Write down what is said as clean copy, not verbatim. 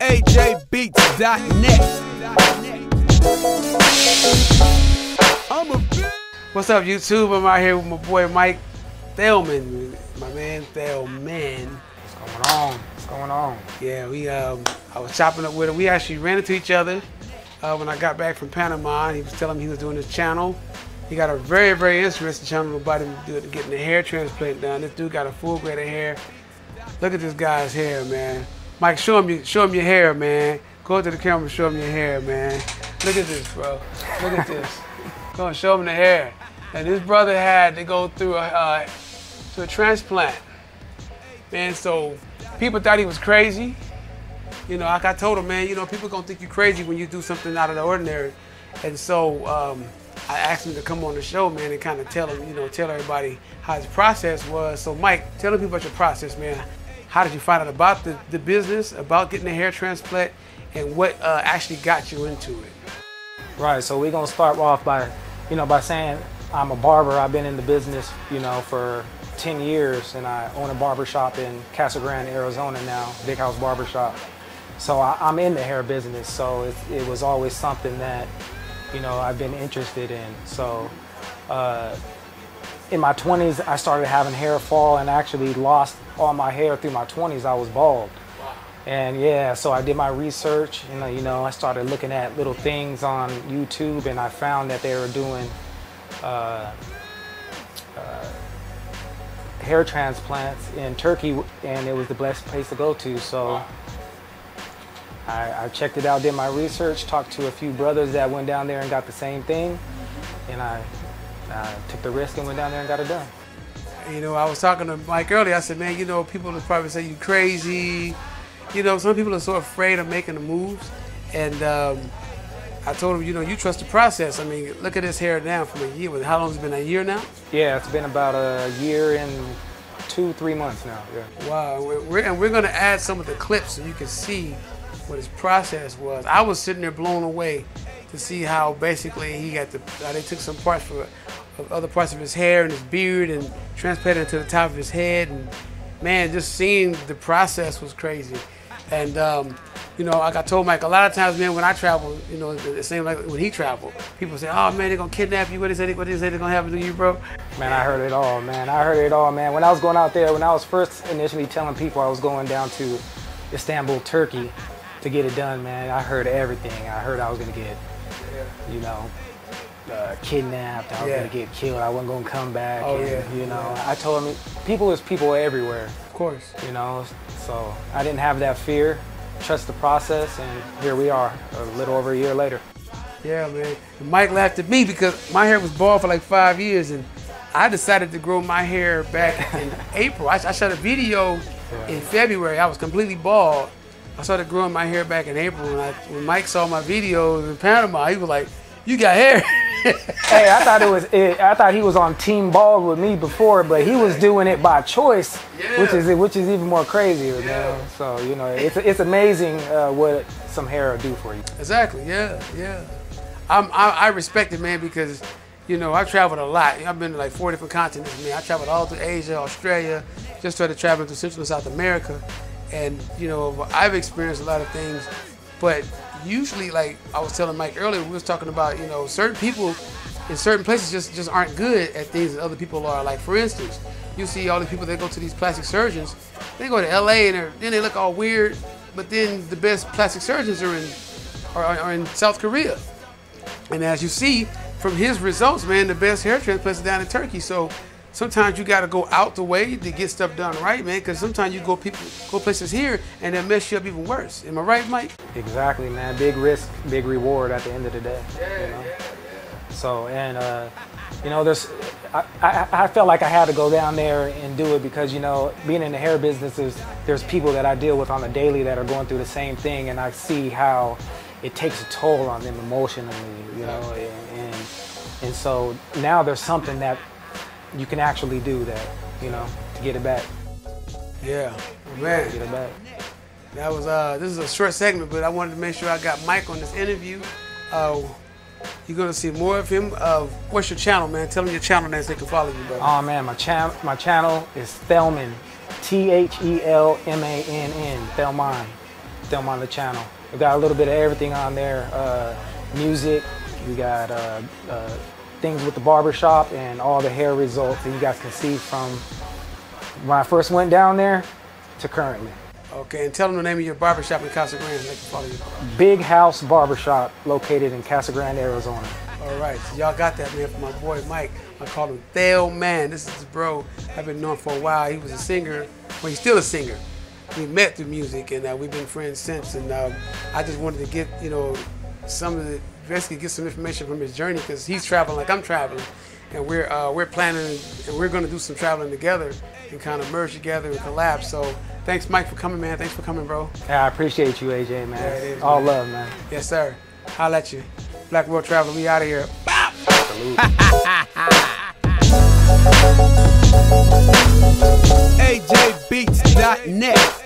What's up, YouTube? I'm out here with my boy Mike Thelmann, my man Thelmann. What's going on? What's going on? Yeah, I was chopping up with him. We actually ran into each other when I got back from Panama. He was telling me he was doing his channel. He got a very, very interesting channel about him getting the hair transplant done. This dude got a full grade of hair. Look at this guy's hair, man. Mike, show him your hair, man. Go to the camera and show him your hair, man. Look at this, bro. Look at this. Go and show him the hair. And this brother had to go through a transplant. Man, so people thought he was crazy. You know, like I told him, man, you know, people gonna think you crazy when you do something out of the ordinary. And so I asked him to come on the show, man, and kind of tell him, you know, tell everybody how his process was. So Mike, tell the people about your process, man. How did you find out about the business, about getting a hair transplant, and what actually got you into it? Right, so we're gonna start off by, by saying I'm a barber. I've been in the business, for 10 years, and I own a barbershop in Casa Grande, Arizona now, Big House Barbershop. So I'm in the hair business, so it was always something that, I've been interested in. So in my 20s, I started having hair fall and actually lost all my hair through my 20s. I was bald. And yeah, so I did my research, and I started looking at little things on YouTube, and I found that they were doing hair transplants in Turkey, and it was the best place to go to. So I checked it out, did my research, talked to a few brothers that went down there and got the same thing, and I took the risk and went down there and got it done. I was talking to Mike earlier. I said, man, people will probably say you crazy. Some people are so afraid of making the moves, and I told him, you trust the process. I mean, look at his hair now from a year. How long has it been? A year now? Yeah, it's been about a year and 2-3 months now. Yeah. Wow, we're going to add some of the clips so you can see what his process was. I was sitting there blown away to see how basically they took some parts of other parts of his hair and his beard and transplanted it to the top of his head, and man, just seeing the process was crazy. And like I told Mike, a lot of times, man, when I travel, it seems like when he traveled, people say, oh man, they're gonna kidnap you. What they say they're gonna happen to you, bro? Man, I heard it all, man. I heard it all, man. When I was going out there, when I was first initially telling people I was going down to Istanbul, Turkey to get it done, man, I heard everything. I heard I was gonna get, kidnapped, I was gonna get killed, I wasn't gonna come back. I told him, people is people everywhere. Of course. So I didn't have that fear, trust the process, and here we are, a little over a year later. Yeah, man. And Mike laughed at me because my hair was bald for like 5 years, and I decided to grow my hair back in April. I shot a video in February. I was completely bald. I started growing my hair back in April, and when Mike saw my videos in Panama, he was like, "You got hair." Hey, I thought he was on Team Bald with me before, but he was doing it by choice, which is even more crazier, man. So it's amazing what some hair will do for you. Exactly. Yeah. I respect it, man, because I traveled a lot. I've been to like 4 different continents, man. I traveled all through Asia, Australia, just started traveling through Central and South America, and I've experienced a lot of things, but usually, like I was telling Mike earlier, we was talking about, certain people in certain places just aren't good at things that other people are. Like, for instance, you see all the people that go to these plastic surgeons, they go to LA and then they look all weird, but then the best plastic surgeons are in South Korea. And as you see from his results, man, the best hair transplants are down in Turkey. So sometimes you got to go out the way to get stuff done right, man, because sometimes you go places here and they'll mess you up even worse. Am I right, Mike? Exactly, man. Big risk, big reward at the end of the day. So, and I felt like I had to go down there and do it because being in the hair business, there's people that I deal with on the daily that are going through the same thing, and I see how it takes a toll on them emotionally, and so now there's something that you can actually do that, to get it back. Yeah, man. Get it back. That was this is a short segment, but I wanted to make sure I got Mike on this interview. You're gonna see more of him. What's your channel, man? Tell them your channel name so they can follow you, brother. Oh man, my channel is Thelmann, Thelmann, Thelmann. Thelmann the channel. We got a little bit of everything on there. Music, we got things with the barbershop and all the hair results that you guys can see from when I first went down there to currently. Okay, and tell them the name of your barbershop in Casa Grande. They can follow you. Big House Barbershop located in Casa Grande, Arizona. All right, so y'all got that, man, from my boy Mike. I call him Thelmann. This is his bro. I've been knowing for a while. He was a singer. Well, he's still a singer. We met through music, and we've been friends since. And I just wanted to get, you know, basically get some information from his journey, because he's traveling like I'm traveling, and we're planning, and we're going to do some traveling together and kind of merge together and collab. So thanks, Mike, for coming, man. Thanks for coming, bro. Yeah, I appreciate you, AJ, man. Yeah, it is, all man. love, man. Yes, sir. Holla at you. Black World Traveler, we out of here. Salute. AJBeats.net